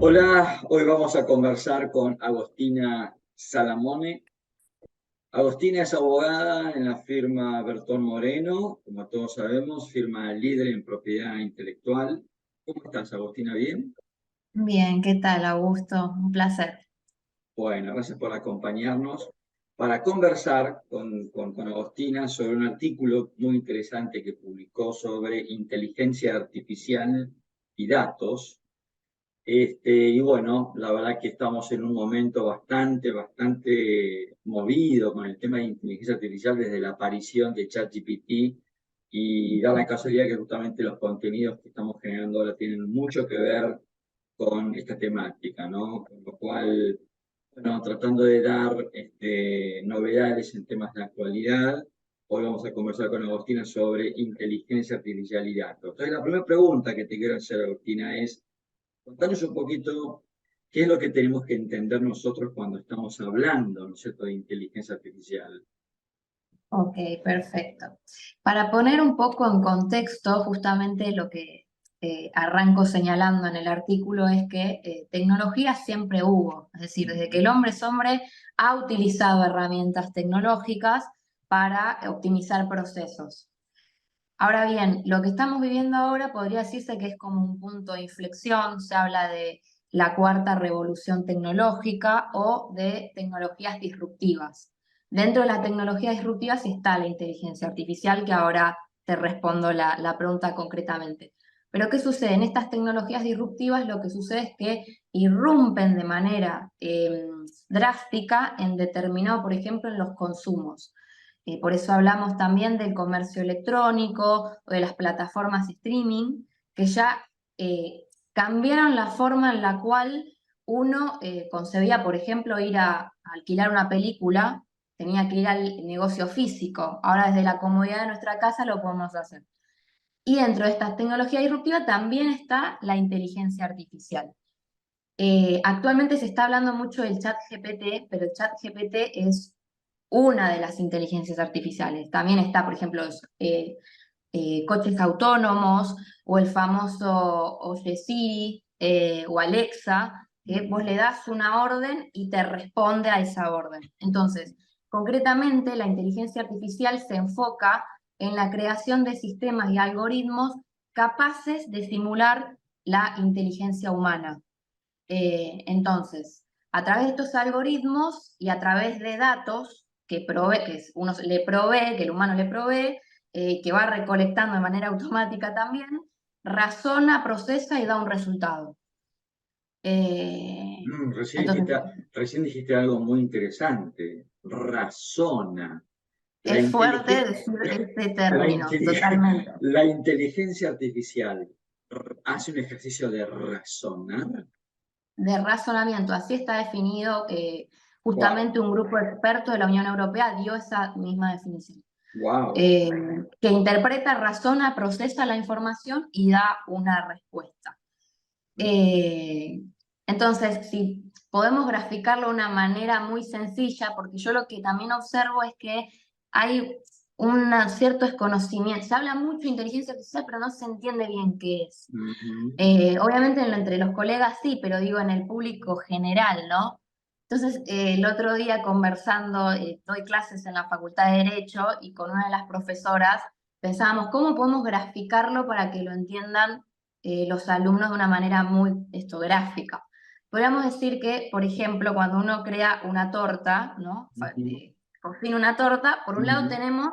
Hola, hoy vamos a conversar con Agostina Salamone. Agostina es abogada en la firma Bertón Moreno, como todos sabemos, firma líder en propiedad intelectual. ¿Cómo estás, Agostina? ¿Bien? Bien, ¿qué tal, Augusto? Un placer. Bueno, gracias por acompañarnos para conversar con Agostina sobre un artículo muy interesante que publicó sobre inteligencia artificial y datos. Y bueno, la verdad que estamos en un momento bastante movido con el tema de inteligencia artificial desde la aparición de ChatGPT y da la casualidad que justamente los contenidos que estamos generando ahora tienen mucho que ver con esta temática, ¿no? Con lo cual, bueno, tratando de dar novedades en temas de actualidad, hoy vamos a conversar con Agostina sobre inteligencia artificial y datos. Entonces, la primera pregunta que te quiero hacer, Agostina, es: contanos un poquito qué es lo que tenemos que entender nosotros cuando estamos hablando, ¿no es cierto?, de inteligencia artificial. Ok, perfecto. Para poner un poco en contexto, justamente lo que arranco señalando en el artículo es que tecnología siempre hubo, es decir, desde que el hombre es hombre, ha utilizado herramientas tecnológicas para optimizar procesos. Ahora bien, lo que estamos viviendo ahora podría decirse que es como un punto de inflexión, se habla de la cuarta revolución tecnológica o de tecnologías disruptivas. Dentro de las tecnologías disruptivas está la inteligencia artificial, que ahora te respondo la pregunta concretamente. Pero ¿qué sucede? En estas tecnologías disruptivas lo que sucede es que irrumpen de manera drástica en determinado, por ejemplo, en los consumos. Por eso hablamos también del comercio electrónico o de las plataformas streaming, que ya cambiaron la forma en la cual uno concebía, por ejemplo, ir a alquilar una película, tenía que ir al negocio físico. Ahora desde la comodidad de nuestra casa lo podemos hacer. Y dentro de esta tecnología disruptiva también está la inteligencia artificial. Actualmente se está hablando mucho del chat GPT, pero el chat GPT es una de las inteligencias artificiales. También está, por ejemplo, los coches autónomos o el famoso Oye Siri o Alexa, que vos le das una orden y te responde a esa orden. Entonces, concretamente, la inteligencia artificial se enfoca en la creación de sistemas y algoritmos capaces de simular la inteligencia humana. Entonces, a través de estos algoritmos y a través de datos que uno le provee, que el humano le provee, que va recolectando de manera automática también, razona, procesa y da un resultado. Eh, Mm, recién entonces, dijiste, recién dijiste algo muy interesante, razona. La, es fuerte inteligen- decir este la, término, inteligen- totalmente. la inteligencia artificial hace un ejercicio de razonar. De razonamiento, así está definido. Wow, Justamente un grupo de expertos de la Unión Europea dio esa misma definición. wow. eh, que interpreta, razona, procesa la información y da una respuesta. Eh, entonces, si podemos graficarlo de una manera muy sencilla, porque yo lo que también observo es que hay un cierto desconocimiento. Se habla mucho de inteligencia artificial, pero no se entiende bien qué es. Ujú. Obviamente entre los colegas sí, pero digo en el público general, ¿no? Entonces, el otro día conversando, doy clases en la Facultad de Derecho y con una de las profesoras pensábamos cómo podemos graficarlo para que lo entiendan los alumnos de una manera muy gráfica. Podríamos decir que, por ejemplo, cuando uno crea una torta, ¿no? Ujú, Cocina una torta, por un lado ujú, tenemos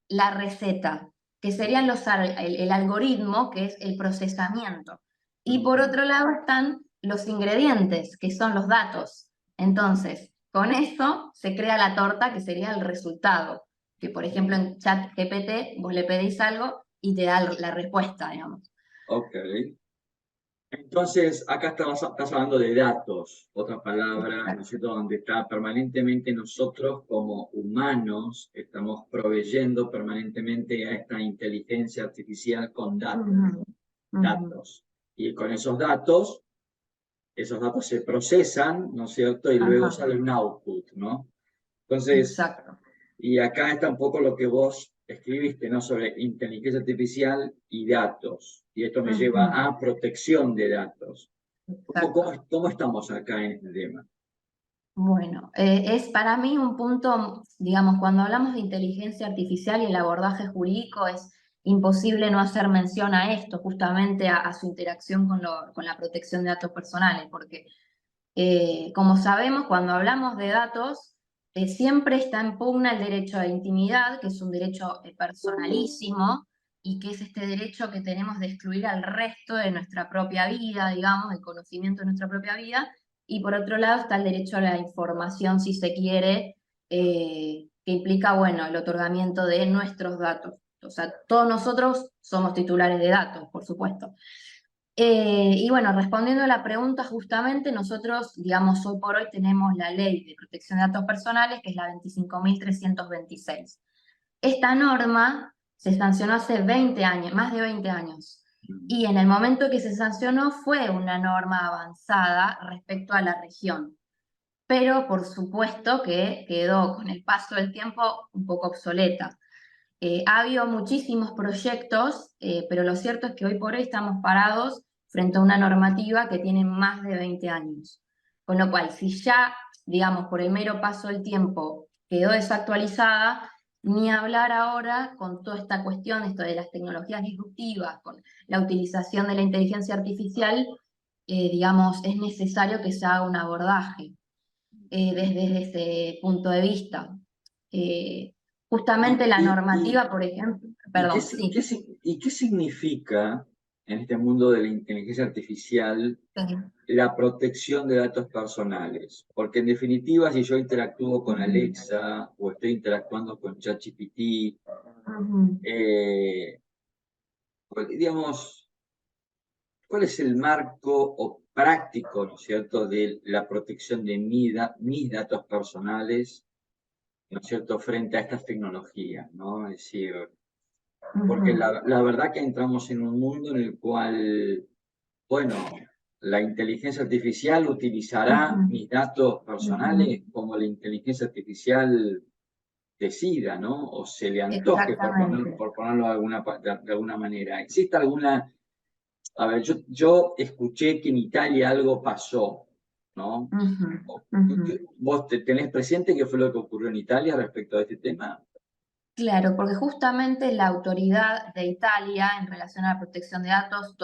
la receta, que serían el algoritmo, que es el procesamiento. Y por ujú. otro lado están los ingredientes, que son los datos. Entonces, con eso se crea la torta, que sería el resultado. Que por ejemplo en ChatGPT vos le pedís algo y te da la respuesta, digamos. Ok. Entonces, acá estás hablando de datos, otra palabra, ¿no es cierto?, donde está permanentemente nosotros como humanos, estamos proveyendo permanentemente a esta inteligencia artificial con datos, Ujú, ujú. datos. Y con esos datos se procesan, ¿no es cierto?, y luego Ajá, sale un output, ¿no? Entonces, exacto. y acá está un poco lo que vos escribiste, ¿no?, sobre inteligencia artificial y datos. Y esto me lleva Ujú. a protección de datos. exacto. ¿Cómo estamos acá en este tema? Bueno, es para mí un punto, digamos, cuando hablamos de inteligencia artificial y el abordaje jurídico, es imposible no hacer mención a esto, justamente a su interacción con la protección de datos personales, porque como sabemos, cuando hablamos de datos, siempre está en pugna el derecho a intimidad, que es un derecho personalísimo, y que es este derecho que tenemos de excluir al resto de nuestra propia vida, digamos, el conocimiento de nuestra propia vida, y por otro lado está el derecho a la información, si se quiere, que implica, bueno, el otorgamiento de nuestros datos. O sea, todos nosotros somos titulares de datos, por supuesto. Y bueno, respondiendo a la pregunta, justamente nosotros, digamos, hoy por hoy tenemos la Ley de Protección de Datos Personales, que es la 25.326. Esta norma se sancionó hace 20 años, más de 20 años. Y en el momento que se sancionó fue una norma avanzada respecto a la región. Pero por supuesto que quedó con el paso del tiempo un poco obsoleta. Ha habido muchísimos proyectos, pero lo cierto es que hoy por hoy estamos parados frente a una normativa que tiene más de 20 años. Con lo cual, si ya, digamos, por el mero paso del tiempo quedó desactualizada, ni hablar ahora con toda esta cuestión, esto de las tecnologías disruptivas, con la utilización de la inteligencia artificial, digamos, es necesario que se haga un abordaje desde ese punto de vista. Eh, ¿Y, Justamente la y, y, normativa, por ejemplo, y qué, perdón, sí, y qué significa en este mundo de la inteligencia artificial sí. la protección de datos personales? Porque en definitiva, si yo interactúo con Ujú, Alexa o estoy interactuando con ChatGPT, ujú. eh, digamos, ¿cuál es el marco o práctico, ¿no es cierto?, de la protección de mis datos personales, ¿no es cierto?, frente a estas tecnologías, ¿no? Es decir, porque Ujú, la verdad que entramos en un mundo en el cual, bueno, la inteligencia artificial utilizará ujú, mis datos ujú. personales como la inteligencia artificial decida, ¿no? O se le antoje, Exactamente. por ponerlo de alguna manera. ¿Existe alguna? A ver, yo escuché que en Italia algo pasó, ¿no? Ujú, ujú. ¿Vos tenés presente qué fue lo que ocurrió en Italia respecto a este tema? Claro, porque justamente la autoridad de Italia en relación a la protección de datos,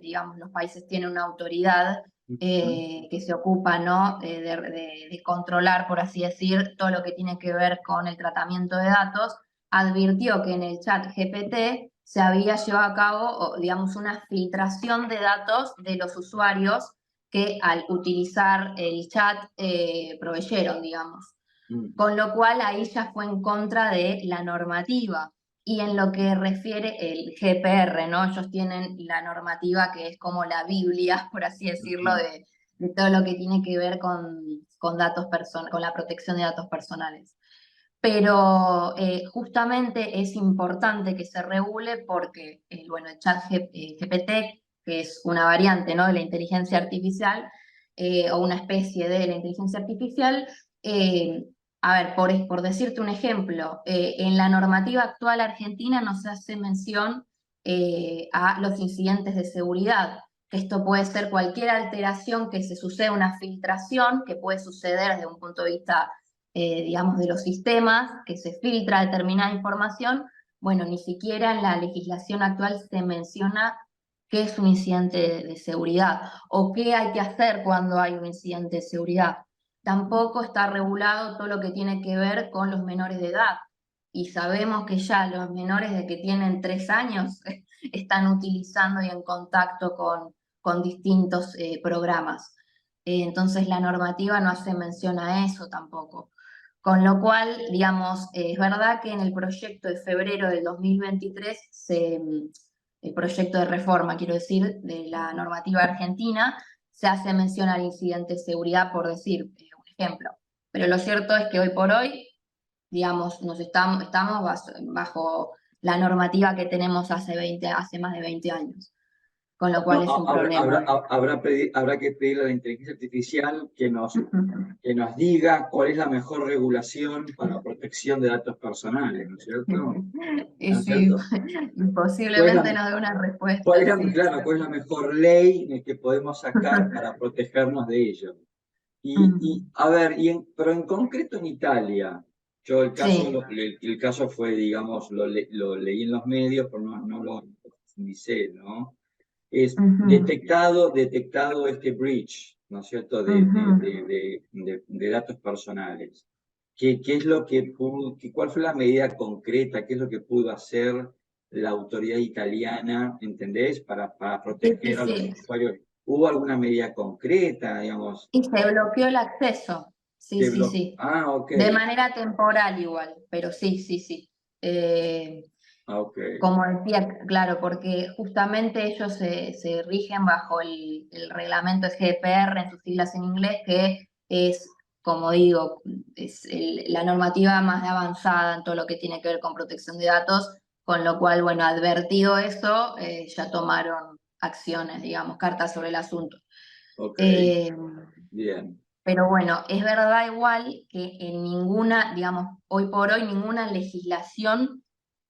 digamos, los países tienen una autoridad Ujú, que se ocupa, ¿no? De controlar, por así decir, todo lo que tiene que ver con el tratamiento de datos, advirtió que en el chat GPT se había llevado a cabo, digamos, una filtración de datos de los usuarios que al utilizar el chat proveyeron, digamos. mm, Con lo cual ahí ya fue en contra de la normativa. Y en lo que refiere el GPR, ¿no? Ellos tienen la normativa que es como la Biblia, por así decirlo, ujú. de todo lo que tiene que ver con con la protección de datos personales. Pero justamente es importante que se regule porque, bueno, el chat GPT, que es una variante, ¿no?, de la inteligencia artificial, o una especie de la inteligencia artificial, eh, a ver, por decirte un ejemplo, en la normativa actual argentina no se hace mención a los incidentes de seguridad, que esto puede ser cualquier alteración que se suceda, una filtración que puede suceder desde un punto de vista, digamos, de los sistemas, que se filtra determinada información. Bueno, ni siquiera en la legislación actual se menciona qué es un incidente de seguridad o qué hay que hacer cuando hay un incidente de seguridad. Tampoco está regulado todo lo que tiene que ver con los menores de edad. Y sabemos que ya los menores de que tienen 3 años están utilizando y en contacto con distintos programas. Entonces la normativa no hace mención a eso tampoco. Con lo cual, digamos, es verdad que en el proyecto de febrero del 2023, el proyecto de reforma, quiero decir, de la normativa argentina, se hace mención al incidente de seguridad, por decir un ejemplo. Pero lo cierto es que hoy por hoy, digamos, estamos bajo la normativa que tenemos hace más de 20 años. con lo No, cual es un problema. habrá que pedirle a la inteligencia artificial que nos diga cuál es la mejor regulación para protección de datos personales, ¿no es cierto? Y ¿No es sí, cierto? ¿Cuál es posiblemente la, nos dé una respuesta, sí. claro, cuál es la mejor ley que podemos sacar para protegernos de ello? Mm, A ver, pero en concreto en Italia, yo sí. el caso fue, digamos, lo leí en los medios, pero no lo profundicé, ¿no? Es Ujú, detectado este breach, ¿no es cierto?, ujú. de datos personales. ¿Qué es lo que cuál fue la medida concreta? ¿Qué es lo que pudo hacer la autoridad italiana, ¿entendés?, para Sí, sí, proteger a los sí. usuarios. ¿Hubo alguna medida concreta, digamos? Y se bloqueó el acceso. Sí, sí, sí. Ah, ok, De manera temporal igual, pero sí, sí, sí. ah, ok, Como decía, claro, porque justamente ellos se rigen bajo el reglamento GDPR en sus siglas en inglés, que es, como digo, es la normativa más avanzada en todo lo que tiene que ver con protección de datos, con lo cual, bueno, advertido eso, ya tomaron acciones, digamos, cartas sobre el asunto. ok, Eh, bien, pero bueno, es verdad igual que en ninguna, digamos, hoy por hoy, ninguna legislación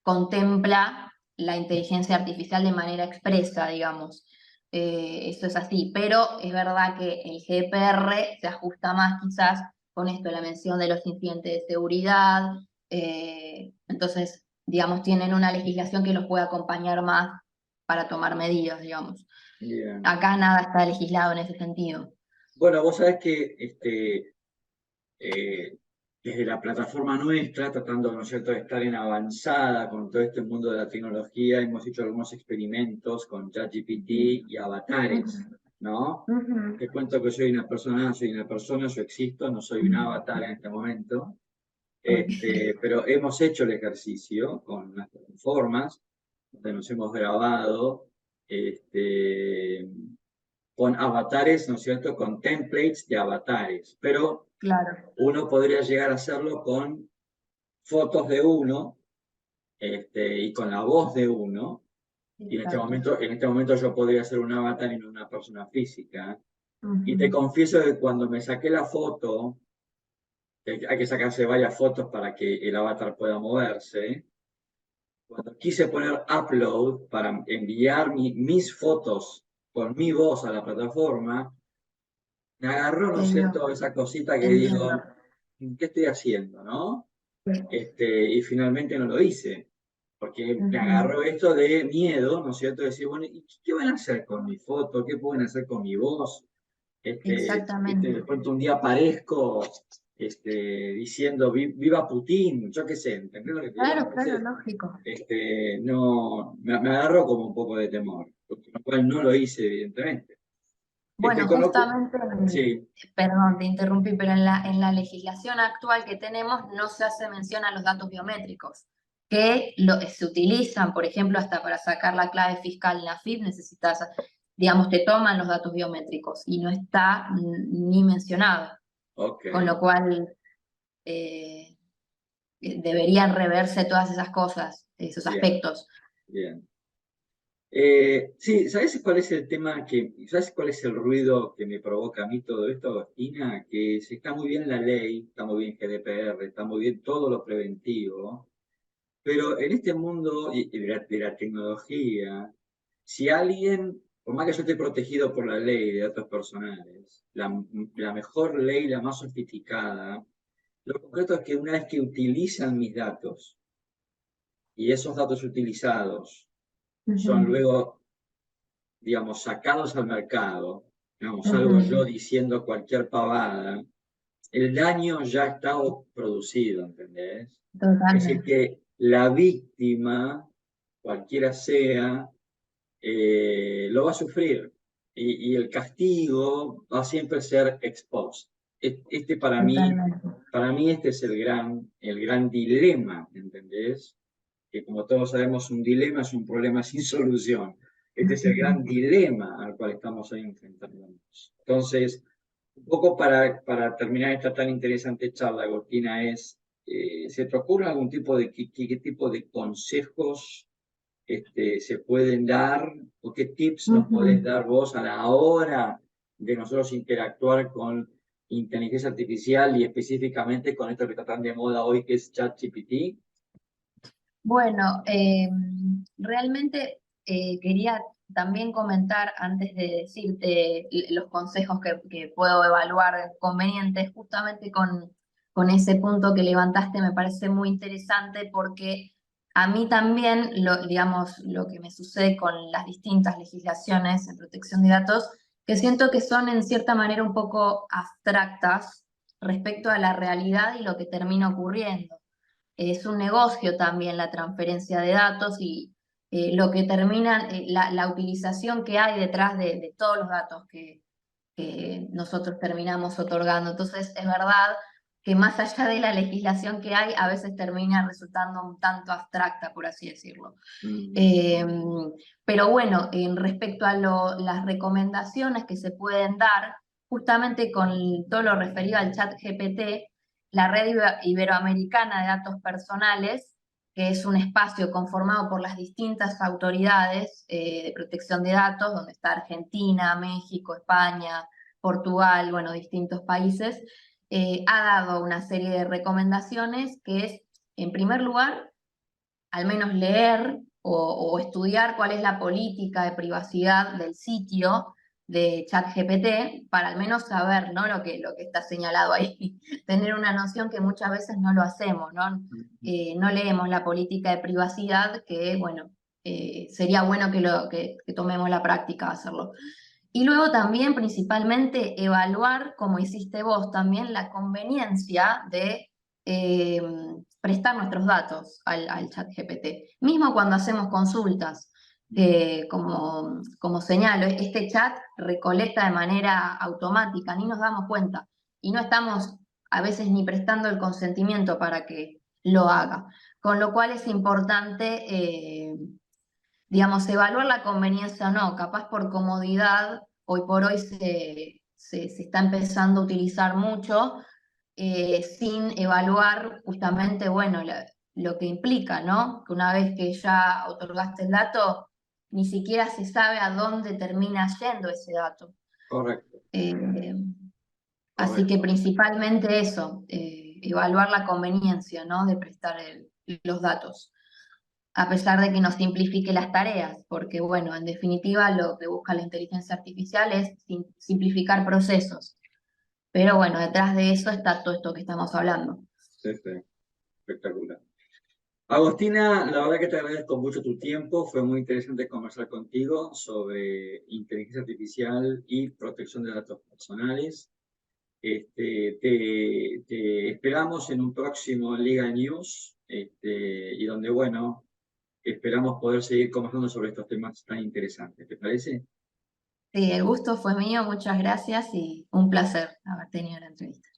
contempla la inteligencia artificial de manera expresa, digamos. Eso es así, pero es verdad que el GDPR se ajusta más quizás con esto, la mención de los incidentes de seguridad, entonces, digamos, tienen una legislación que los puede acompañar más para tomar medidas, digamos. bien. Acá nada está legislado en ese sentido. Bueno, vos sabés que eh, desde la plataforma nuestra, tratando, ¿no es cierto?, de estar en avanzada con todo este mundo de la tecnología, hemos hecho algunos experimentos con ChatGPT y avatares, Ujú, ¿no? ujú. Te cuento que soy una persona, yo existo, no soy un avatar en este momento, Ok, pero hemos hecho el ejercicio con unas plataformas donde nos hemos grabado este, con avatares, ¿no es cierto?, con templates de avatares, pero claro, uno podría llegar a hacerlo con fotos de uno y con la voz de uno. Y exacto. en este momento yo podría ser un avatar y no una persona física. Y te Ujú. confieso que cuando me saqué la foto, que hay que sacarse varias fotos para que el avatar pueda moverse, cuando quise poner upload para enviar mis fotos con mi voz a la plataforma, me agarró, ¿no Te es digo, cierto?, esa cosita que entiendo. digo, ¿qué estoy haciendo, no? Sí. Y finalmente no lo hice, porque me Ujú. agarró esto de miedo, ¿no es cierto? Decir, bueno, ¿y qué van a hacer con mi foto? ¿Qué pueden hacer con mi voz? De Exactamente. pronto un día aparezco diciendo viva Putin, yo qué sé, ¿entendés lo que te digo? Claro, claro, Entonces, lógico. no, me agarró como un poco de temor, con lo cual no lo hice, evidentemente. Bueno, Con lo justamente, sí, perdón, te interrumpí, pero en la legislación actual que tenemos no se hace mención a los datos biométricos, que se utilizan, por ejemplo, hasta para sacar la clave fiscal en la FIP, necesitas, digamos, te toman los datos biométricos y no está ni mencionado, ok, con lo cual eh, deberían reverse todas esas cosas, esos bien, aspectos. bien. Sí, ¿sabes cuál es el tema sabes cuál es el ruido que me provoca a mí todo esto, Agostina? Que se está muy bien la ley, está muy bien GDPR, está muy bien todo lo preventivo, pero en este mundo de la tecnología, si alguien, por más que yo esté protegido por la ley de datos personales, la mejor ley, la más sofisticada, lo concreto es que una vez que utilizan mis datos y esos datos utilizados son Ujú, luego, digamos, sacados al mercado, digamos, salgo yo ujú. diciendo cualquier pavada, el daño ya está producido, ¿entendés? Es decir, Totalmente, que la víctima, cualquiera sea, lo va a sufrir y el castigo va a siempre ser ex post. totalmente, Para mí este es el gran dilema, ¿entendés? Que como todos sabemos, un dilema es un problema sin solución. Este es el gran dilema al cual estamos ahí enfrentándonos. Entonces, un poco para terminar esta tan interesante charla, Agostina, ¿se te ocurre algún tipo de, qué tipo de consejos se pueden dar, o qué tips nos podés dar vos a la hora de nosotros interactuar con inteligencia artificial y específicamente con esto que está tan de moda hoy, que es ChatGPT? Bueno, realmente quería también comentar, antes de decirte los consejos que puedo evaluar convenientes, justamente con ese punto que levantaste, me parece muy interesante porque a mí también, digamos, lo que me sucede con las distintas legislaciones en protección de datos, que siento que son en cierta manera un poco abstractas respecto a la realidad y lo que termina ocurriendo. Es un negocio también la transferencia de datos y lo que termina, la utilización que hay detrás de todos los datos que nosotros terminamos otorgando. Entonces, es verdad que más allá de la legislación que hay, a veces termina resultando un tanto abstracta, por así decirlo. Eh, pero bueno, en respecto a las recomendaciones que se pueden dar, justamente con todo lo referido al chat GPT, la Red Iberoamericana de Datos Personales, que es un espacio conformado por las distintas autoridades de protección de datos, donde está Argentina, México, España, Portugal, bueno, distintos países, ha dado una serie de recomendaciones que es, en primer lugar, al menos leer o estudiar cuál es la política de privacidad del sitio de ChatGPT para al menos saber, ¿no? lo que está señalado ahí, tener una noción que muchas veces no lo hacemos, ¿no? No leemos la política de privacidad, que bueno, sería bueno que tomemos la práctica de hacerlo. Y luego también, principalmente, evaluar, como hiciste vos también, la conveniencia de eh, prestar nuestros datos al chat GPT. Mismo cuando hacemos consultas, como señalo, este chat recolecta de manera automática, ni nos damos cuenta, y no estamos a veces ni prestando el consentimiento para que lo haga. Con lo cual es importante, digamos, evaluar la conveniencia o no, capaz por comodidad, hoy por hoy se está empezando a utilizar mucho, sin evaluar justamente, bueno, lo que implica, ¿no? Que una vez que ya otorgaste el dato, ni siquiera se sabe a dónde termina yendo ese dato. Correcto, Eh, Así que correcto. principalmente eso, evaluar la conveniencia, ¿no? De prestar los datos, a pesar de que nos simplifique las tareas, porque bueno, en definitiva lo que busca la inteligencia artificial es simplificar procesos. Pero bueno, detrás de eso está todo esto que estamos hablando. Sí, sí, espectacular. Agostina, la verdad que te agradezco mucho tu tiempo. Fue muy interesante conversar contigo sobre inteligencia artificial y protección de datos personales. Te esperamos en un próximo Liga News, y donde, bueno, esperamos poder seguir conversando sobre estos temas tan interesantes. ¿Te parece? Sí, el gusto fue mío, muchas gracias y un placer haber tenido la entrevista.